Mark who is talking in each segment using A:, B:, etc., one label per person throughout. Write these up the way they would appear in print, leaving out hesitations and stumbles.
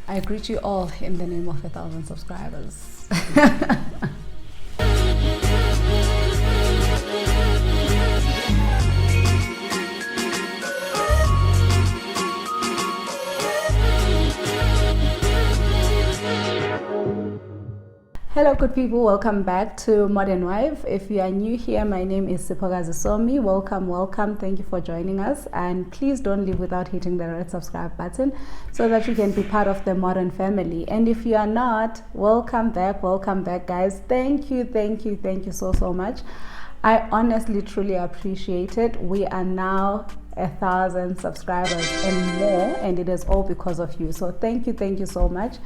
A: I greet you all in the name of 1,000 subscribers. Hello good people, welcome back to Modern Wife. If you are new here, my name is Sipogazi Somi. Welcome, thank you for joining us, and please don't leave without hitting the red subscribe button so that you can be part of the Modern family. And if you are not, welcome back guys. Thank you so much. I honestly truly appreciate it. We are now 1,000 subscribers and more, and it is all because of you. So thank you so much.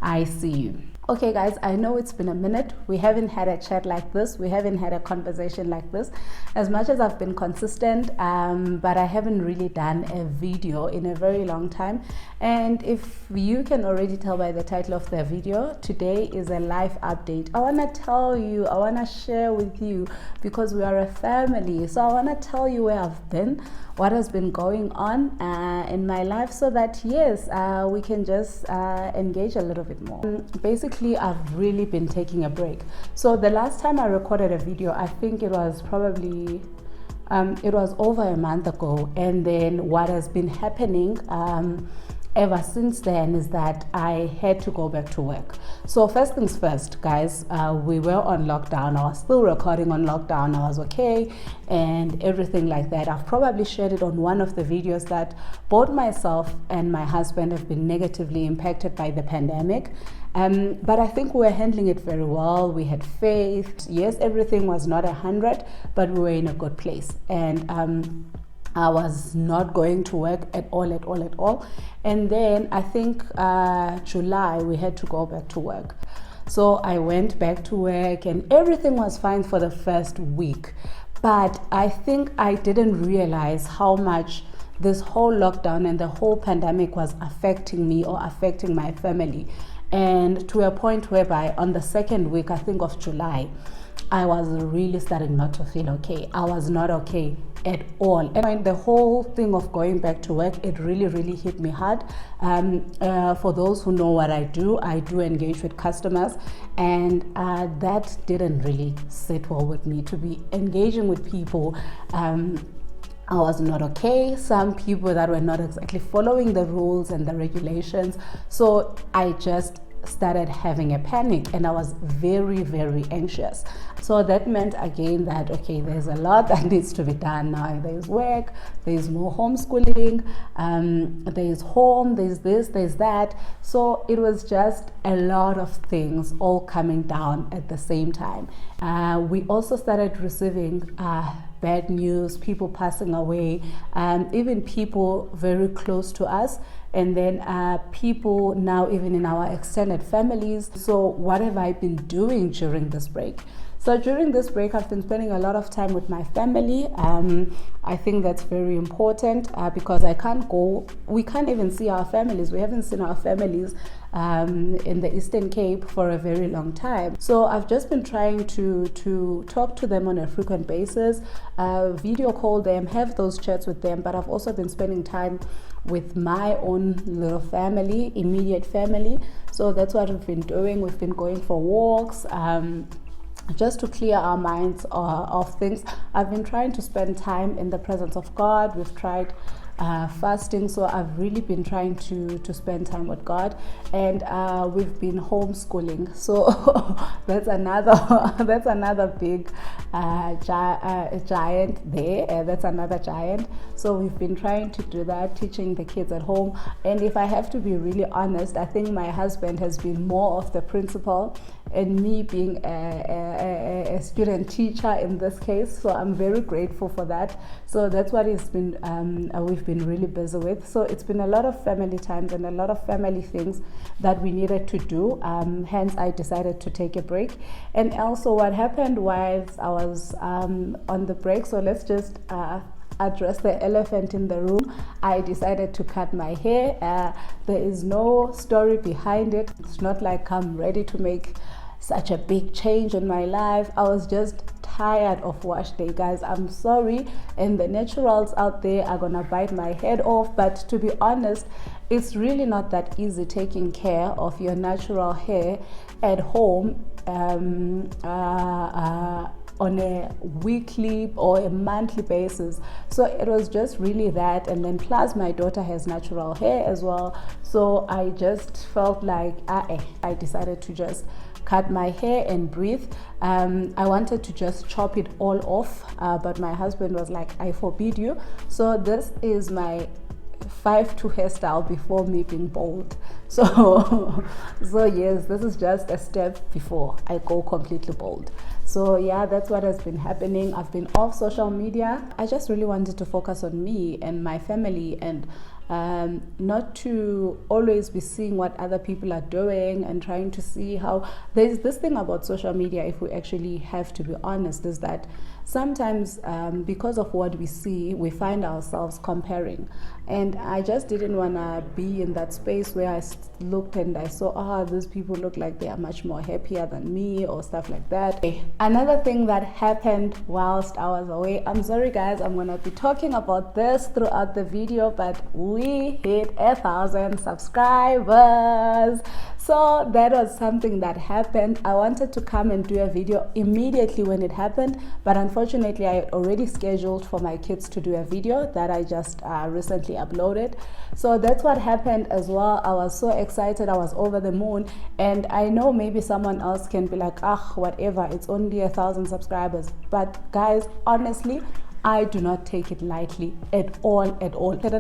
A: I see you. Okay guys, I know it's been a minute. We haven't had a chat like this. We haven't had a conversation like this. As much as I've been consistent, but I haven't really done a video in a very long time. And if you can already tell by the title of the video, today is a life update. I want to tell you, I want to share with you, because we are a family. So I want to tell you where I've been, what has been going on in my life, so that yes, we can just engage a little bit more. Basically, I've really been taking a break. So the last time I recorded a video, I think it was probably it was over a month ago. And then what has been happening ever since then is that I had to go back to work. So first things first, guys, we were on lockdown. I was still recording on lockdown. I was okay and everything like that. I've probably shared it on one of the videos that both myself and my husband have been negatively impacted by the pandemic. But I think we were handling it very well. We had faith. Yes, everything was not 100, but we were in a good place. And I was not going to work at all. And then I think July we had to go back to work. So I went back to work and everything was fine for the first week. But I think I didn't realize how much this whole lockdown and the whole pandemic was affecting me or affecting my family. And to a point whereby on the second week, I think of July, I was really starting not to feel okay. I was not okay at all. And the whole thing of going back to work, it really hit me hard. For those who know what I do engage with customers, and that didn't really sit well with me, to be engaging with people. I was not okay. Some people that were not exactly following the rules and the regulations. So I just started having a panic, and I was very anxious. So that meant again that, okay, there's a lot that needs to be done now. There's work, there's more homeschooling, there's home, there's this, there's that. So it was just a lot of things all coming down at the same time. We also started receiving bad news, people passing away, even people very close to us, and then people now even in our extended families. So what have I been doing during this break? So during this break, I've been spending a lot of time with my family. I think that's very important because we can't even see our families. We haven't seen our families in the Eastern Cape for a very long time. So I've just been trying to talk to them on a frequent basis, video call them, have those chats with them, but I've also been spending time with my own little family, immediate family. So that's what we've been doing. We've been going for walks, just to clear our minds of things. I've been trying to spend time in the presence of God. We've tried fasting, so I've really been trying to spend time with God, and we've been homeschooling. So that's another big giant there. That's another giant. So we've been trying to do that, teaching the kids at home. And if I have to be really honest, I think my husband has been more of the principal, and me being a student teacher in this case. So I'm very grateful for that. So that's what it's been, we've been really busy with. So it's been a lot of family times and a lot of family things that we needed to do. Hence I decided to take a break. And also what happened whilst I was on the break, so let's just address the elephant in the room. I decided to cut my hair. There is no story behind it. It's not like I'm ready to make such a big change in my life. I was just tired of wash day, guys. I'm sorry, and the naturals out there are gonna bite my head off, but to be honest, it's really not that easy taking care of your natural hair at home on a weekly or a monthly basis. So it was just really that, and then plus my daughter has natural hair as well, so I just felt like I decided to just cut my hair and breathe. I wanted to just chop it all off, but my husband was like, I forbid you. So this is my 5-2 hairstyle before me being bald. So yes, this is just a step before I go completely bald. So yeah, that's what has been happening. I've been off social media. I just really wanted to focus on me and my family, and not to always be seeing what other people are doing and trying to see how. There's this thing about social media, if we actually have to be honest, is that sometimes because of what we see, we find ourselves comparing, and I just didn't want to be in that space where I looked and I saw, these people look like they are much more happier than me or stuff like that. Another thing that happened whilst I was away, I'm sorry guys, I'm gonna be talking about this throughout the video, but we hit 1,000 subscribers. So that was something that happened. I wanted to come and do a video immediately when it happened, but unfortunately I already scheduled for my kids to do a video that I just recently uploaded. So that's what happened as well. I was so excited, I was over the moon, and I know maybe someone else can be like, whatever, it's only 1,000 subscribers, but guys, honestly, I do not take it lightly at all. And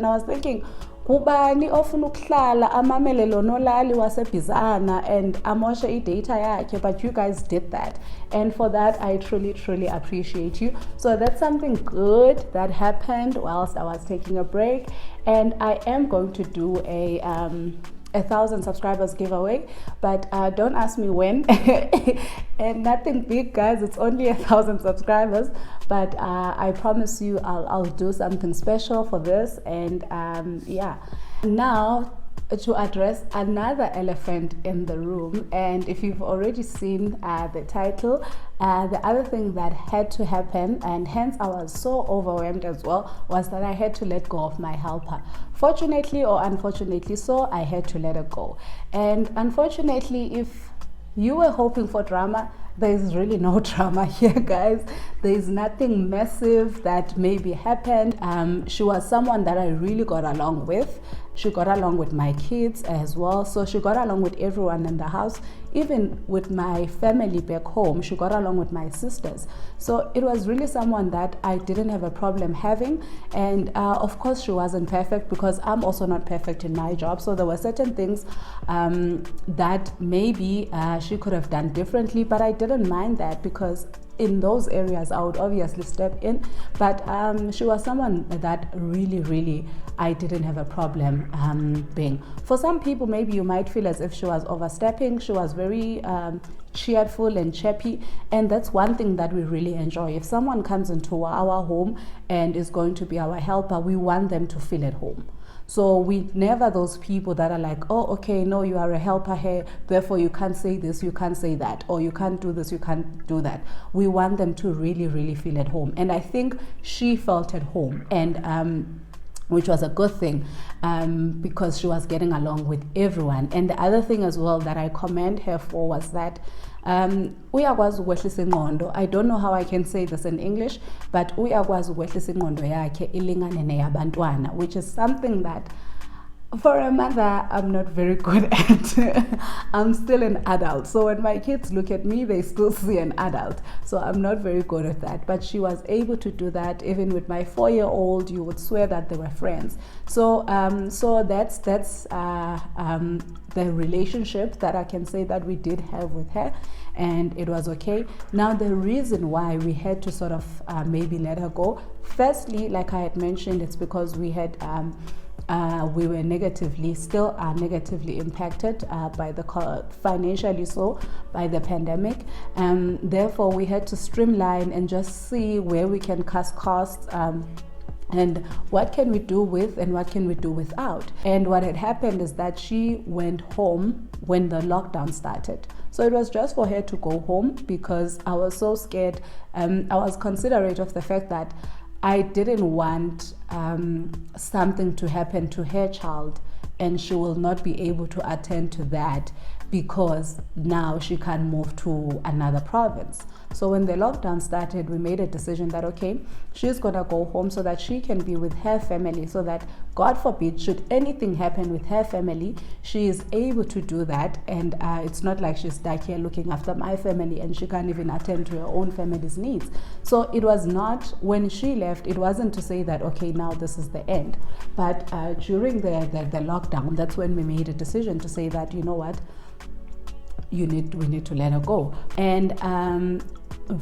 A: I was thinking, ubani ofuna ukuhlala amamele lo nolali wasebhizana and amoshe idata yakhe, but you guys did that, and for that I truly appreciate you. So that's something good that happened whilst I was taking a break, and I am going to do a 1,000 subscribers giveaway, but don't ask me when. And nothing big, guys, it's only 1,000 subscribers, but I promise you I'll do something special for this. And yeah, now to address another elephant in the room, and if you've already seen the title, the other thing that had to happen, and hence I was so overwhelmed as well, was that I had to let go of my helper. Fortunately or unfortunately so, I had to let her go. And unfortunately, if you were hoping for drama, there's really no drama here, guys. There's nothing massive that maybe happened. She was someone that I really got along with. She got along with my kids as well, so she got along with everyone in the house. Even with my family back home, she got along with my sisters. So it was really someone that I didn't have a problem having. And of course she wasn't perfect, because I'm also not perfect in my job, so there were certain things that maybe she could have done differently, but I didn't mind that, because in those areas I would obviously step in. But she was someone that really I didn't have a problem being. For some people, maybe you might feel as if she was overstepping. She was very cheerful and chirpy, and that's one thing that we really enjoy. If someone comes into our home and is going to be our helper, we want them to feel at home. So we never those people that are like, oh, okay, no, you are a helper here, therefore you can't say this, you can't say that, or you can't do this, you can't do that. We want them to really feel at home. And I think she felt at home, and which was a good thing, because she was getting along with everyone. And the other thing as well that I commend her for was that uyakwazi ukwehlisa ingqondo. I don't know how I can say this in English, but uyakwazi ukwehlisa ingqondo yakhe ilingane neyabantwana, which is something that for a mother I'm not very good at. I'm still an adult, so when my kids look at me, they still see an adult, so I'm not very good at that. But she was able to do that. Even with my 4-year-old, you would swear that they were friends. So that's the relationship that I can say that we did have with her, and it was okay. Now the reason why we had to sort of maybe let her go, firstly, like I had mentioned, it's because we had we were still negatively impacted by the financially so by the pandemic, and therefore we had to streamline and just see where we can cut costs and what can we do with and what can we do without. And what had happened is that she went home when the lockdown started. So it was just for her to go home because I was so scared. I was considerate of the fact that I didn't want something to happen to her child and she will not be able to attend to that because now she can't move to another province. So when the lockdown started, we made a decision that, okay, she's gonna go home so that she can be with her family, so that God forbid, should anything happen with her family, she is able to do that. And it's not like she's stuck here looking after my family and she can't even attend to her own family's needs. So it was not, when she left, it wasn't to say that, okay, now this is the end. But during the lockdown, that's when we made a decision to say that, you know what, we need to let her go. And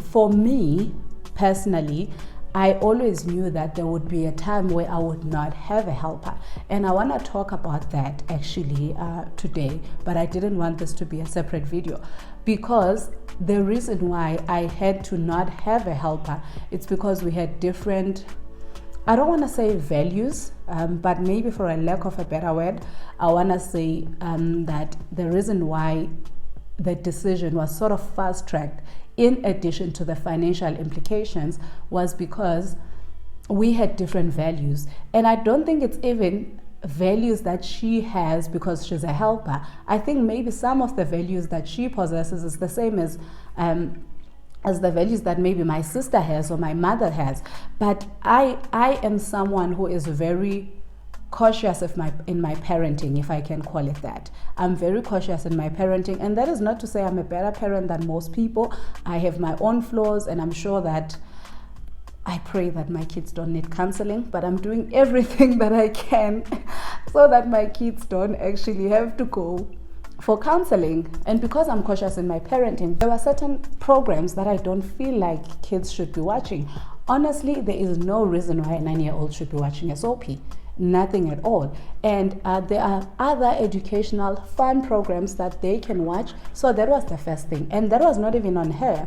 A: for me personally, I always knew that there would be a time where I would not have a helper, and I want to talk about that actually today, but I didn't want this to be a separate video, because the reason why I had to not have a helper, it's because we had different, I don't want to say values, but maybe for a lack of a better word, I want to say that the reason why the decision was sort of fast-tracked, in addition to the financial implications, was because we had different values. And I don't think it's even values that she has because she's a helper. I think maybe some of the values that she possesses is the same as the values that maybe my sister has or my mother has. But I am someone who is very cautious in my parenting, if I can call it that. I'm very cautious in my parenting, and that is not to say I'm a better parent than most people. I have my own flaws, and I'm sure that I pray that my kids don't need counseling, but I'm doing everything that I can so that my kids don't actually have to go for counseling. And because I'm cautious in my parenting, there are certain programs that I don't feel like kids should be watching. Honestly, there is no reason why a 9-year-old should be watching SOP. Nothing at all. And there are other educational fun programs that they can watch. So that was the first thing, and that was not even on her.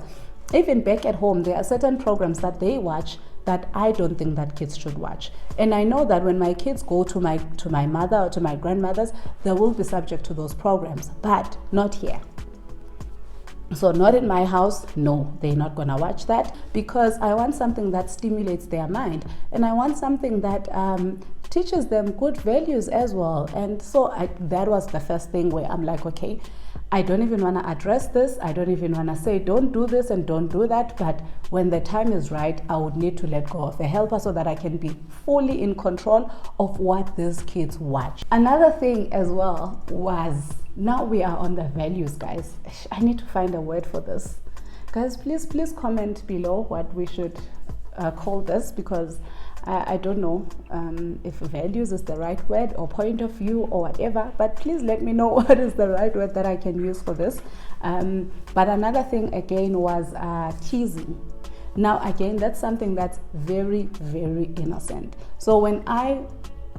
A: Even back at home, there are certain programs that they watch that I don't think that kids should watch. And I know that when my kids go to my mother or to my grandmother's, they will be subject to those programs, but not here. So not in my house, no, they're not gonna watch that, because I want something that stimulates their mind, and I want something that teaches them good values as well. And so that was the first thing where I'm like, okay, I don't even want to address this. I don't even want to say don't do this and don't do that. But when the time is right, I would need to let go of a helper so that I can be fully in control of what these kids watch. Another thing as well was, now we are on the values, guys. I need to find a word for this. Guys, please comment below what we should call this, because I don't know if values is the right word or point of view or whatever, but please let me know what is the right word that I can use for this. But another thing again was teasing. Now again, that's something that's very, very innocent. So when I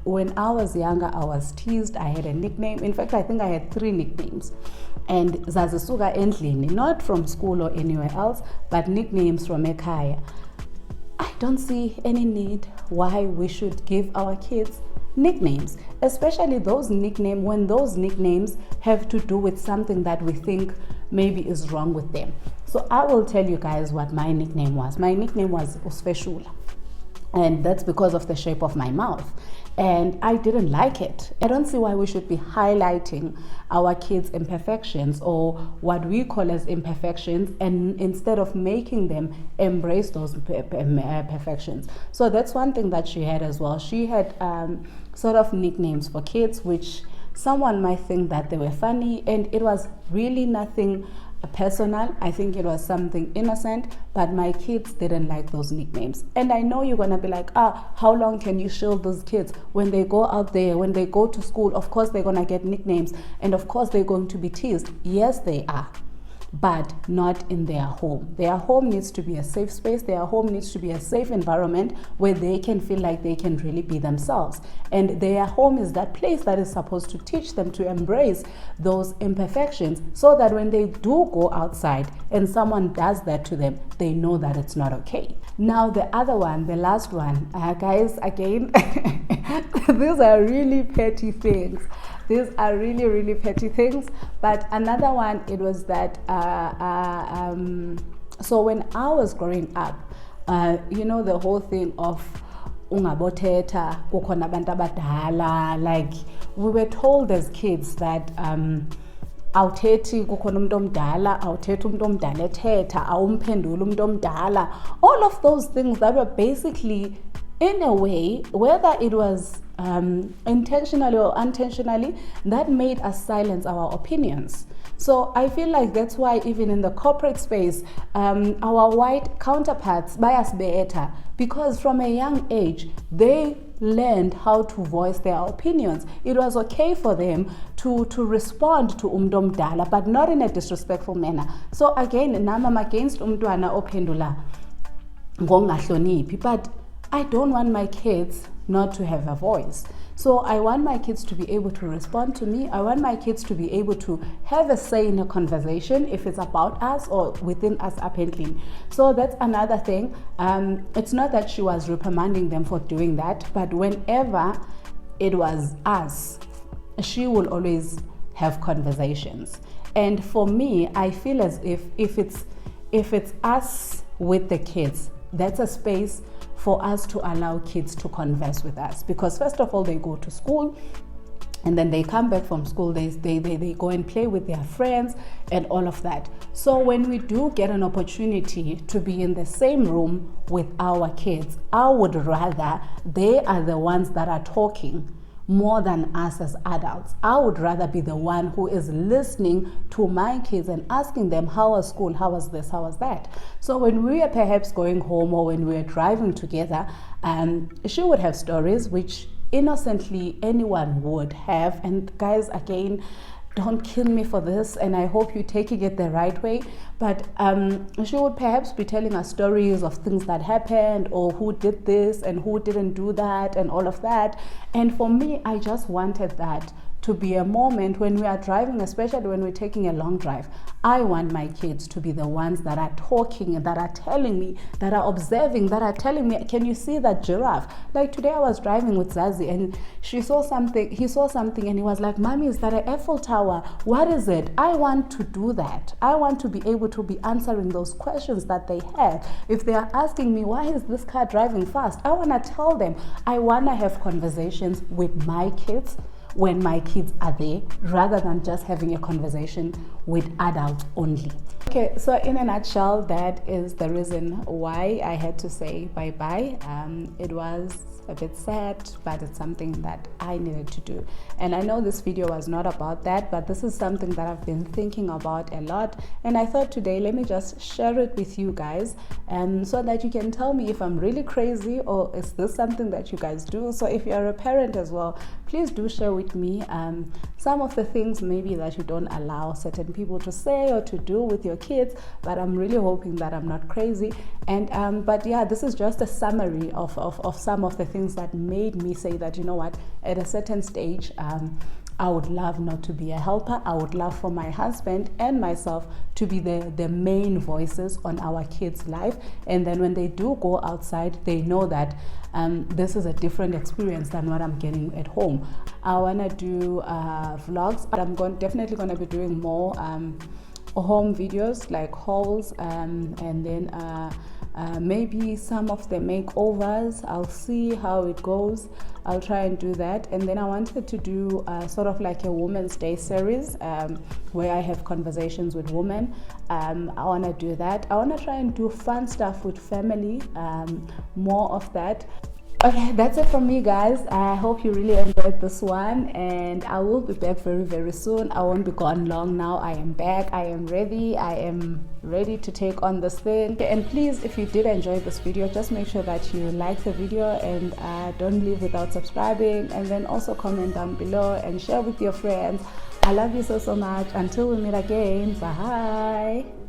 A: was younger, I was teased. I had a nickname. In fact, I think I had 3 nicknames. And Zazisuka endlini, not from school or anywhere else, but nicknames from ekhaya. I don't see any need why we should give our kids nicknames, especially those nicknames when those nicknames have to do with something that we think maybe is wrong with them. So I will tell you guys what my nickname was. My nickname was Usfeshula, and that's because of the shape of my mouth. And I didn't like it. I don't see why we should be highlighting our kids' imperfections, or what we call as imperfections, and instead of making them embrace those perfections. So that's one thing that she had as well. She had sort of nicknames for kids, which someone might think that they were funny, and it was really nothing personal. I think it was something innocent, but my kids didn't like those nicknames. And I know you're gonna be like, how long can you shield those kids? When they go out there, when they go to school, of course they're gonna get nicknames, and of course they're going to be teased. Yes, they are. but not in their home. Their home needs to be a safe space. Their home needs to be a safe environment where they can feel like they can really be themselves. And their home is that place that is supposed to teach them to embrace those imperfections, so that when they do go outside and someone does that to them, they know that it's not okay. Now the other one, the last one, guys, again, these are really petty things. These are really, really petty things. But another one, it was that, so when I was growing up, you know, the whole thing of ungabothetha kukhona abantu abadala, like we were told as kids that awuthethi kukhona umuntu omdala, awuthethi umuntu omdala ethetha, awumphenduli umuntu omdala. All of those things that were basically, in a way, whether it was intentionally or unintentionally, that made us silence our opinions. So I feel like that's why even in the corporate space, our white counterparts bayasibetha, because from a young age they learned how to voice their opinions. It was okay for them to respond to umuntu omdala, but not in a disrespectful manner. So again, nam I'm against umntwana ophendula ngongahloniphi, but I don't want my kids not to have a voice. So I want my kids to be able to respond to me. I want my kids to be able to have a say in a conversation, if it's about us or within us apparently. So that's another thing. It's not that she was reprimanding them for doing that, but whenever it was us, she will always have conversations. And for me, I feel as if it's us with the kids, that's a space for us to allow kids to converse with us. Because first of all, they go to school, and then they come back from school, they go and play with their friends and all of that. So when we do get an opportunity to be in the same room with our kids, I would rather they are the ones that are talking more than us as adults. I would rather be the one who is listening to my kids and asking them, how was school, how was this, how was that. So when we are perhaps going home or when we are driving together, she would have stories which innocently anyone would have. And guys, again, don't kill me for this, and I hope you're taking it the right way, but she would perhaps be telling us stories of things that happened, or who did this and who didn't do that and all of that. And for me, I just wanted that to be a moment when we are driving, especially when we're taking a long drive. I want my kids to be the ones that are talking and that are telling me, that are observing, that are telling me, can you see that giraffe? Like today I was driving with Zazie and he saw something and he was like, Mommy, is that an Eiffel Tower? What is it? I want to do that. I want to be able to be answering those questions that they have. If they are asking me, why is this car driving fast? I want to tell them. I want to have conversations with my kids when my kids are there, rather than just having a conversation with adults only. Okay, so in a nutshell, that is the reason why I had to say bye-bye. It was a bit sad, but it's something that I needed to do. And I know this video was not about that, but this is something that I've been thinking about a lot. And I thought today, let me just share it with you guys, so that you can tell me if I'm really crazy or is this something that you guys do. So if you're a parent as well, please do share with me some of the things maybe that you don't allow certain people to say or to do with your kids, but I'm really hoping that I'm not crazy. And but yeah, this is just a summary of some of the things that made me say that, you know what, at a certain stage, I would love not to be a helper. I would love for my husband and myself to be the main voices on our kids' life. And then when they do go outside, they know that this is a different experience than what I'm getting at home. I want to do vlogs, but I'm definitely going to be doing more home videos, like hauls, and then maybe some of the makeovers. I'll see how it goes. I'll try and do that. And then I wanted to do sort of like a Women's Day series, where I have conversations with women. I want to do that. I want to try and do fun stuff with family, more of that. Okay, that's it from me, guys. I hope you really enjoyed this one, and I will be back very, very soon. I won't be gone long now. I am back. I am ready to take on this thing. Okay, and please, if you did enjoy this video, just make sure that you like the video and don't leave without subscribing, and then also comment down below and share with your friends. I love you so much. Until we meet again, bye.